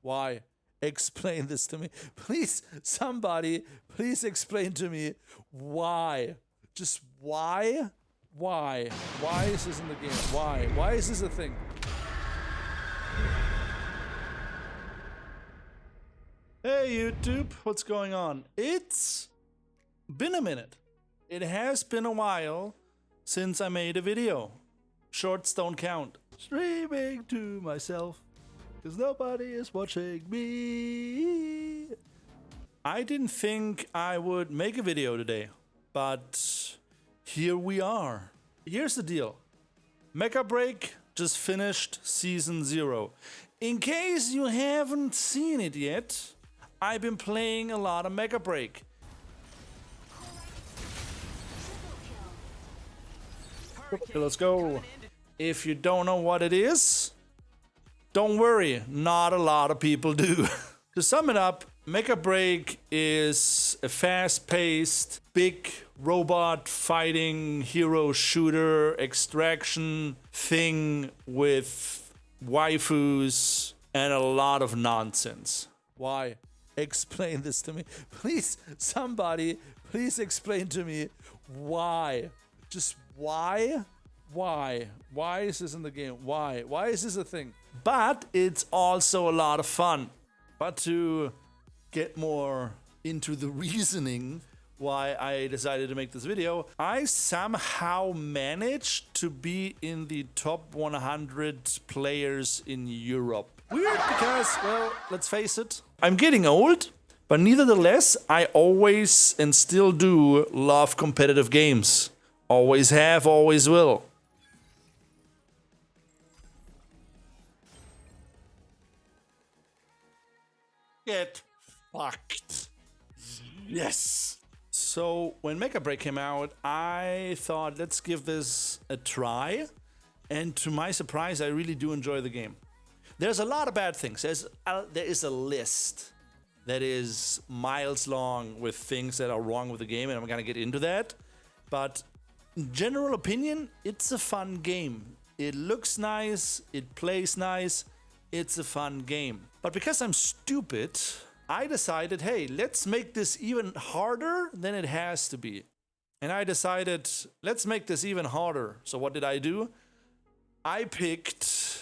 Why? Explain this to me. Please, somebody, please explain to me why. Just why? Why? Why is this in the game? Why? Why is this a thing? Hey YouTube, what's going on? It's been a minute. It has been a while since I made a video. Shorts don't count. Streaming to myself, cause nobody is watching me. I didn't think I would make a video today, but here we are. Here's the deal. Mecha Break just finished Season 0. In case you haven't seen it yet, I've been playing a lot of Mecha Break. Okay, let's go. If you don't know what it is, don't worry, not a lot of people do. To sum it up, Mecha Break is a fast-paced, big robot fighting hero shooter extraction thing with waifus and a lot of nonsense. Why? Explain this to me. Please, somebody, please explain to me why. Just why? Why? Why is this in the game? Why? Why is this a thing? But it's also a lot of fun. But to get more into the reasoning why I decided to make this video, I somehow managed to be in the top 100 players in Europe. Weird because, well, let's face it, I'm getting old, but nevertheless, I always and still do love competitive games. Always have, always will. Get fucked. Yes. So when Mecha Break came out, I thought, let's give this a try. And to my surprise, I really do enjoy the game. There's a lot of bad things. There is a list that is miles long with things that are wrong with the game, and I'm gonna get into that. But in general opinion, it's a fun game. It looks nice, it plays nice, it's a fun game. But because I'm stupid, I decided, hey, let's make this even harder than it has to be. And I decided, let's make this even harder. So what did I do? I picked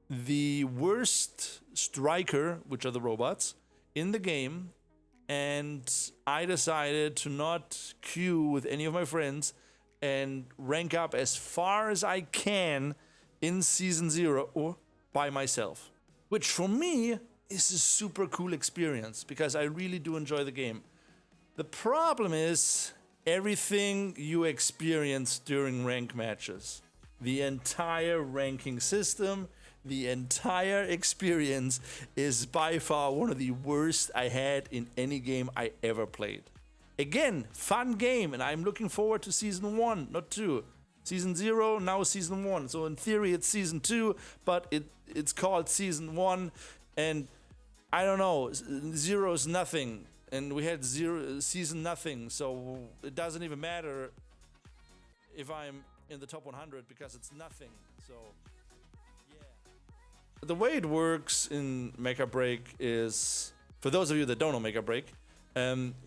the worst striker, which are the robots, in the game. And I decided to not queue with any of my friends and rank up as far as I can in Season 0 or by myself. Which for me is a super cool experience because I really do enjoy the game. The problem is everything you experience during rank matches. The entire ranking system, the entire experience is by far one of the worst I had in any game I ever played. Again, fun game, and I'm looking forward to Season 1, not 2. Season 0, now Season 1. So in theory it's Season 2, but it's called Season 1, and I don't know, 0 is nothing, and we had Season nothing, so it doesn't even matter if I'm in the top 100 because it's nothing, so yeah. The way it works in Mecha Break is, for those of you that don't know Mecha Break,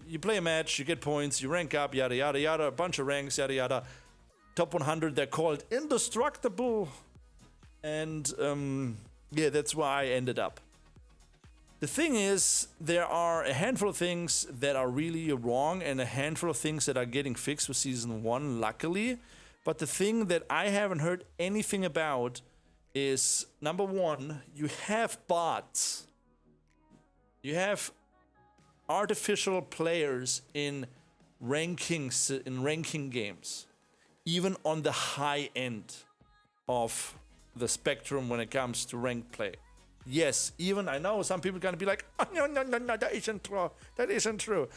you play a match, you get points, you rank up, yada yada yada, a bunch of ranks, yada yada. Top 100, they're called indestructible, and yeah, that's where I ended up. The thing is, there are a handful of things that are really wrong and a handful of things that are getting fixed with Season 1, luckily. But the thing that I haven't heard anything about is, number one, you have bots. You have artificial players in ranking games, even on the high end of the spectrum when it comes to ranked play. Yes, even I know some people are gonna be like, oh, no, that isn't true. That isn't true.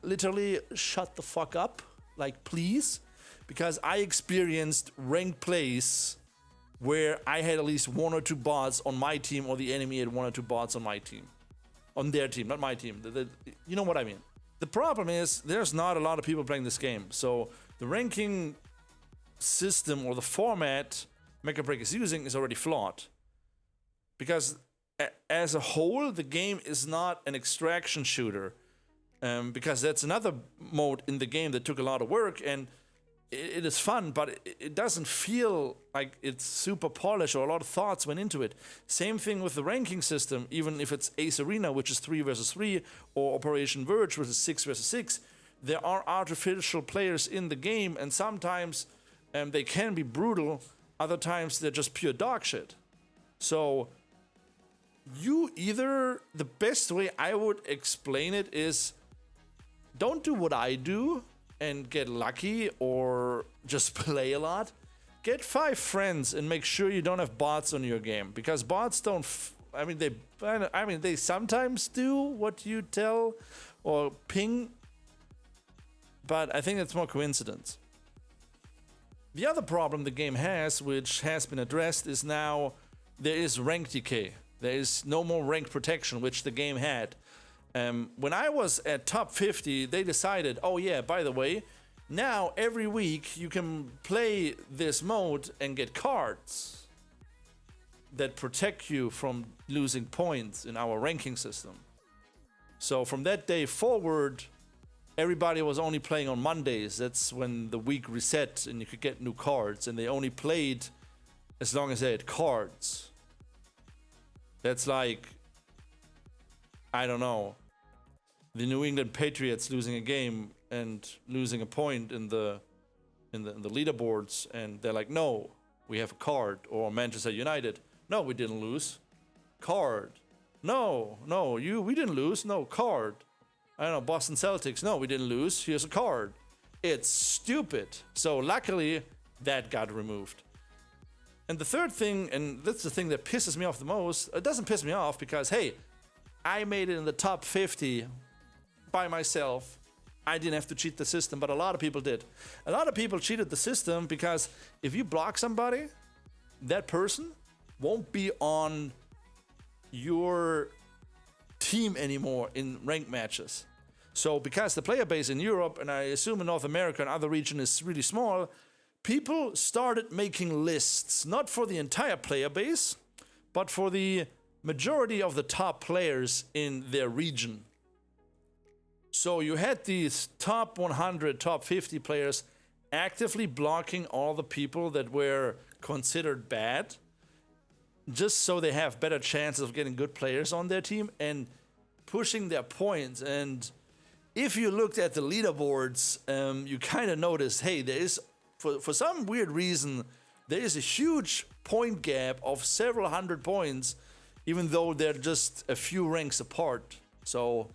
Literally, shut the fuck up, like please, because I experienced ranked plays where I had at least 1 or 2 bots on my team, or the enemy had 1 or 2 bots on my team, on their team, not my team. You know what I mean. The problem is there's not a lot of people playing this game, so the ranking system or the format Mecha Break is using is already flawed. Because as a whole, the game is not an extraction shooter, because that's another mode in the game that took a lot of work, and it is fun, but it doesn't feel like it's super polished or a lot of thoughts went into it. Same thing with the ranking system, even if it's Ace Arena, which is 3 versus 3, or Operation Verge, which is 6 versus 6. There are artificial players in the game, and sometimes they can be brutal, other times they're just pure dog shit. So the best way I would explain it is, don't do what I do and get lucky or just play a lot. Get 5 friends and make sure you don't have bots on your game, because bots don't they sometimes do what you tell or ping, but I think it's more coincidence. The other problem the game has, which has been addressed, is now there is rank decay. There is no more rank protection, which the game had. When I was at top 50, they decided, oh yeah, by the way, now every week you can play this mode and get cards that protect you from losing points in our ranking system. So from that day forward, everybody was only playing on Mondays. That's when the week reset and you could get new cards, and they only played as long as they had cards. That's like, I don't know, the New England Patriots losing a game and losing a point in the leaderboards, and they're like, no, we have a card. Or Manchester United, no, we didn't lose, card. No, we didn't lose, no, card. I don't know, Boston Celtics, no, we didn't lose, here's a card. It's stupid. So luckily that got removed. And the third thing, and that's the thing that pisses me off the most, it doesn't piss me off because, hey, I made it in the top 50 by myself. I didn't have to cheat the system, but a lot of people did. A lot of people cheated the system because if you block somebody, that person won't be on your team anymore in ranked matches. So because the player base in Europe, and I assume in North America and other regions, is really small, people started making lists, not for the entire player base, but for the majority of the top players in their region. So you had these top 100, top 50 players actively blocking all the people that were considered bad, just so they have better chances of getting good players on their team and pushing their points. And if you looked at the leaderboards, you kind of noticed, hey, there is, for some weird reason, there is a huge point gap of several hundred points, even though they're just a few ranks apart. So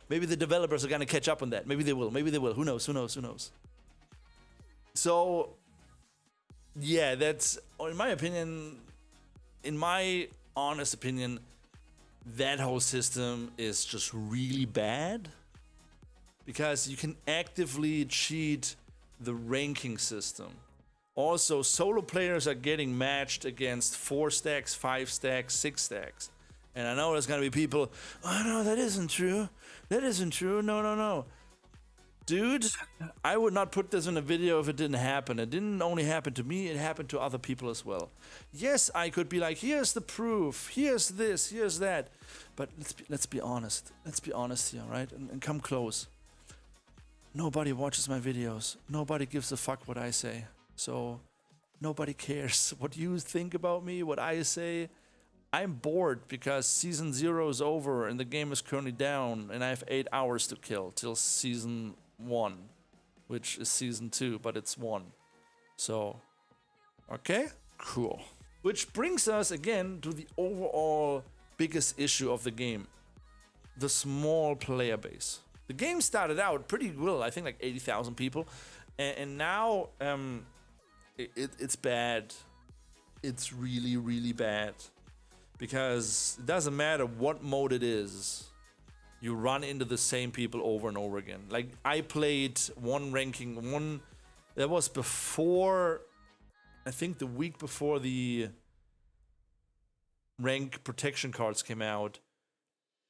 maybe the developers are gonna catch up on that. Maybe they will. Who knows? So yeah, that's, in my opinion, in my honest opinion, that whole system is just really bad, because you can actively cheat the ranking system. Also, solo players are getting matched against 4 stacks, 5 stacks, 6 stacks. And I know there's gonna be people, oh no, that isn't true. No. Dude, I would not put this in a video if it didn't happen. It didn't only happen to me, it happened to other people as well. Yes, I could be like, here's the proof, here's this, here's that. But let's be honest. Let's be honest here, right? And come close. Nobody watches my videos. Nobody gives a fuck what I say. So nobody cares what you think about me, what I say. I'm bored because season 0 is over and the game is currently down, and I have 8 hours to kill till season 1, which is season 2, but it's 1. So, okay, cool. Which brings us again to the overall biggest issue of the game, the small player base. The game started out pretty well, I think like 80,000 people, and now it's bad. It's really, really bad. Because it doesn't matter what mode it is, you run into the same people over and over again. Like, I played that was before, I think the week before the rank protection cards came out.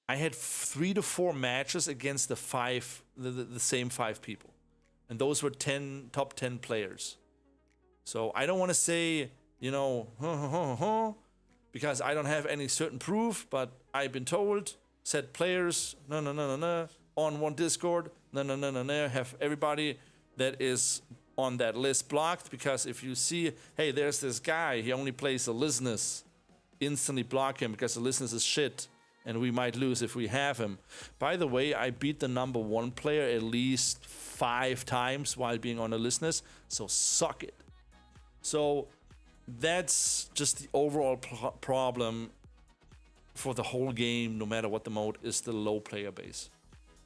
I had 3 to 4 matches against the same 5 people. And those were top 10 players. So I don't want to say, because I don't have any certain proof, but I've been told, set players, no, on one Discord, no, have everybody that is on that list blocked, because if you see, hey, there's this guy, he only plays the listeners, instantly block him because the listeners is shit, and we might lose if we have him. By the way, I beat the number 1 player at least 5 times while being on the listeners, so suck it. So that's just the overall problem for the whole game, no matter what the mode, is the low player base.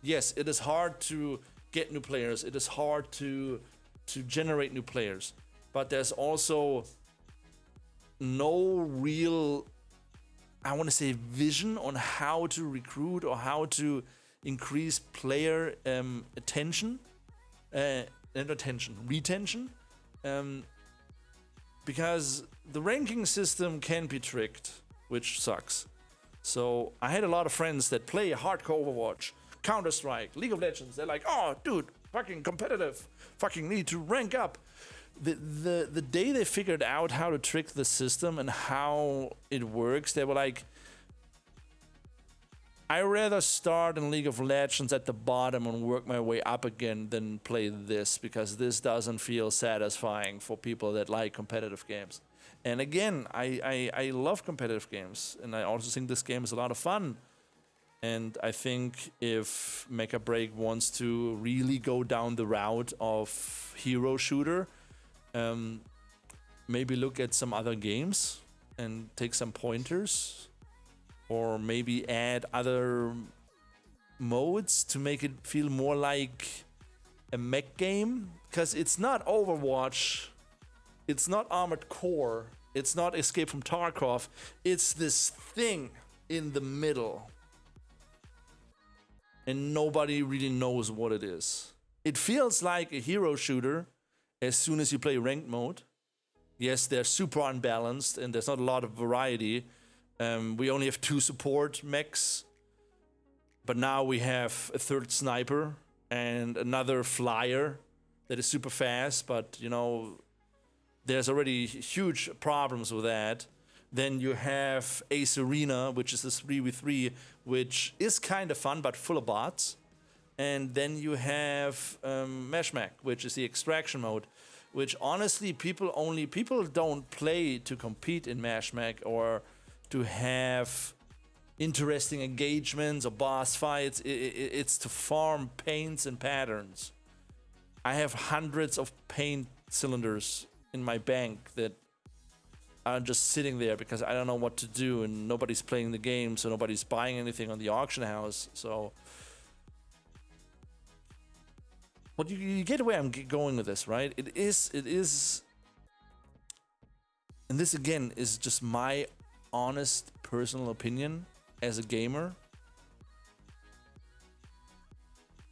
Yes, it is hard to get new players, it is hard to generate new players, but there's also no real, I want to say, vision on how to recruit or how to increase player retention, because the ranking system can be tricked, which sucks. So I had a lot of friends that play hardcore Overwatch, Counter-Strike, League of Legends. They're like, oh, dude, fucking competitive, fucking need to rank up. The day they figured out how to trick the system and how it works, they were like, I rather start in League of Legends at the bottom and work my way up again than play this, because this doesn't feel satisfying for people that like competitive games. And again, I love competitive games, and I also think this game is a lot of fun. And I think if Mecha Break wants to really go down the route of hero shooter, maybe look at some other games and take some pointers, or maybe add other modes to make it feel more like a mech game. Because it's not Overwatch, it's not Armored Core, it's not Escape from Tarkov, it's this thing in the middle. And nobody really knows what it is. It feels like a hero shooter as soon as you play ranked mode. Yes, they're super unbalanced and there's not a lot of variety. We only have 2 support mechs, but now we have a 3rd sniper and another flyer that is super fast, but you know, there's already huge problems with that. Then you have Ace Arena, which is this 3v3, which is kind of fun, but full of bots. And then you have Meshmach, which is the extraction mode, which honestly people don't play to compete in Meshmach or to have interesting engagements or boss fights. It's to farm paints and patterns. I have hundreds of paint cylinders in my bank that are just sitting there because I don't know what to do, and nobody's playing the game, so nobody's buying anything on the auction house. So, what you get where I'm going with this, right? It is, and this again is just my honest personal opinion as a gamer.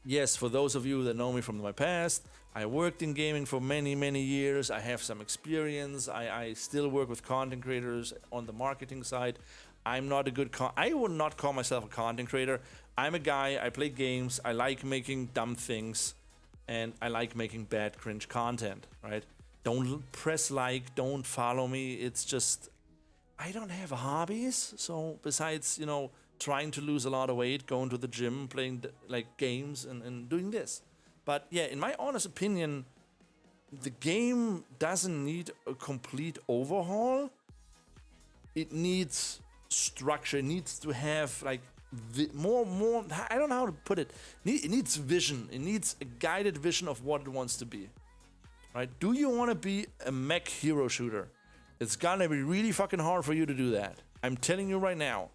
Yes, for those of you that know me from my past, I worked in gaming for many, many years. I have some experience. I still work with content creators on the marketing side. I'm not a good I would not call myself a content creator. I'm a guy, I play games, I like making dumb things, and I like making bad cringe content, right? Don't press like, don't follow me. It's just, I don't have hobbies. So besides, you know, trying to lose a lot of weight, going to the gym, playing like games and doing this. But yeah, in my honest opinion, the game doesn't need a complete overhaul. It needs structure. It needs to have like more. I don't know how to put it. It needs vision. It needs a guided vision of what it wants to be. Right? Do you want to be a mech hero shooter? It's gonna be really fucking hard for you to do that. I'm telling you right now.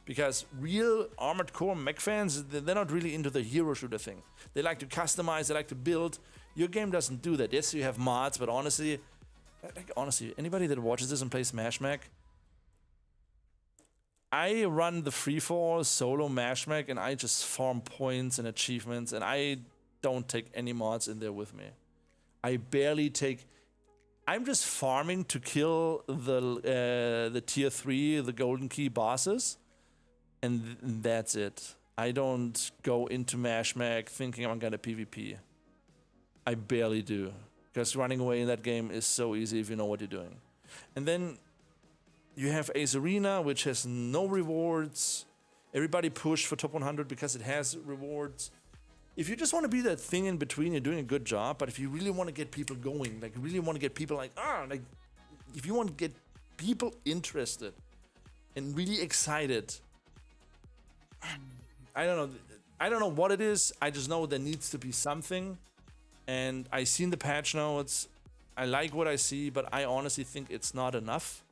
Because real Armored Core mech fans, they're not really into the hero shooter thing. They like to customize, they like to build. Your game doesn't do that. Yes, you have mods, but honestly, anybody that watches this and plays Meshmach, I run the freefall solo Meshmach and I just farm points and achievements, and I don't take any mods in there with me. I barely take. I'm just farming to kill the tier 3, the golden key bosses. And that's it. I don't go into Meshmach thinking I'm gonna PvP. I barely do. Because running away in that game is so easy if you know what you're doing. And then, You have Ace Arena, which has no rewards. Everybody push for top 100 because it has rewards. If you just want to be that thing in between, you're doing a good job. But if you really want to get people going, like really want to get people like, if you want to get people interested and really excited, I don't know. I don't know what it is. I just know there needs to be something. And I seen the patch notes. I like what I see, but I honestly think it's not enough.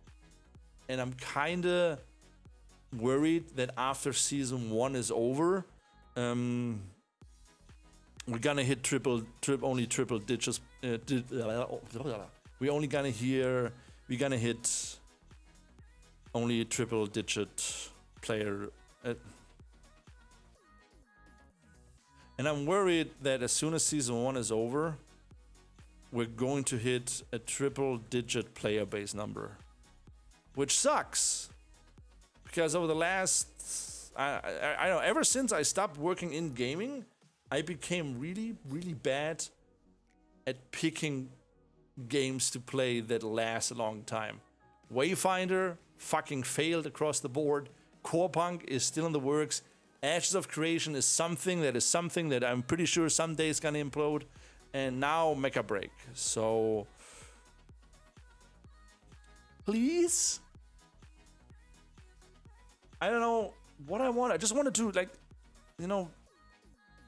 And I'm kind of worried that after season 1 is over, we're gonna hit only triple digits. We're gonna hit only triple digit player. And I'm worried that as soon as season 1 is over, we're going to hit a triple digit player base number, which sucks. Because over the last, I don't know, ever since I stopped working in gaming, I became really, really bad at picking games to play that last a long time. Wayfinder fucking failed across the board. Core Punk is still in the works. Ashes of Creation is something that I'm pretty sure someday is gonna implode. And now Mecha Break. So please, I don't know what I want. I just wanted to, like, you know,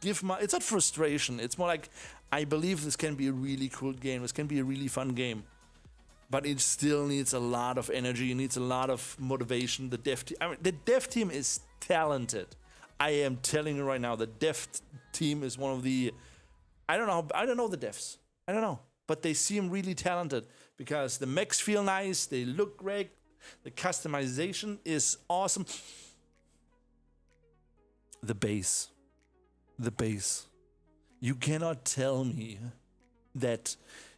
give my, it's not frustration. It's more like, I believe this can be a really cool game. This can be a really fun game. But it still needs a lot of energy. It needs a lot of motivation. The dev team is talented. I am telling you right now, the dev team is one of the, I don't know the devs. I don't know. But they seem really talented because the mechs feel nice. They look great. The customization is awesome. The base. You cannot tell me that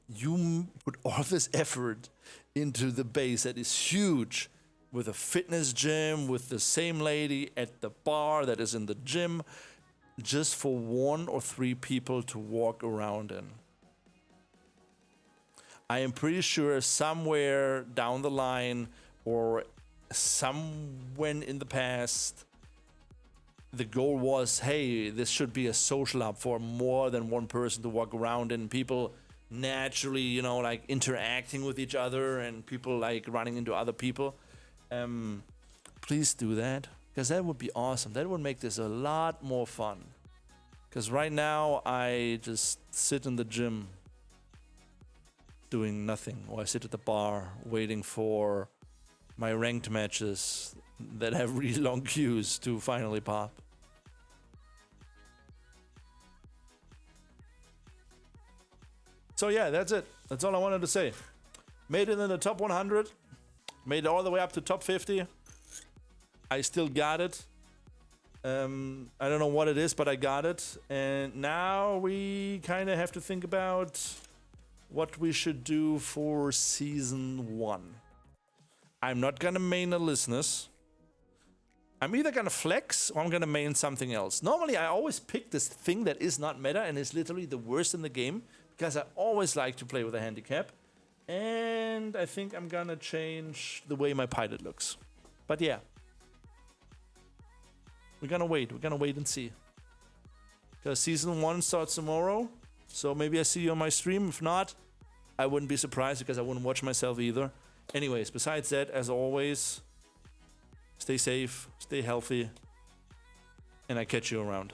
you put all this effort into the base that is huge, with a fitness gym, with the same lady at the bar that is in the gym, just for 1 or 3 people to walk around in. I am pretty sure somewhere down the line or somewhere in the past, the goal was, hey, this should be a social hub for more than 1 person to walk around in. People naturally, you know, like interacting with each other and people like running into other people. Please do that, because that would be awesome. That would make this a lot more fun. Because right now I just sit in the gym doing nothing, or I sit at the bar waiting for my ranked matches that have really long queues to finally pop. So yeah, that's it. That's all I wanted to say. Made it in the top 100. Made it all the way up to top 50. I still got it. I don't know what it is, but I got it. And now we kind of have to think about what we should do for season 1. I'm not gonna main a listeners. I'm either gonna flex or I'm gonna main something else. Normally I always pick this thing that is not meta and is literally the worst in the game, because I always like to play with a handicap. And I think I'm gonna change the way my pilot looks. But yeah, we're gonna wait and see. Because season 1 starts tomorrow, so maybe I see you on my stream. If not, I wouldn't be surprised, because I wouldn't watch myself either. Anyways, besides that, as always, stay safe, stay healthy, and I catch you around.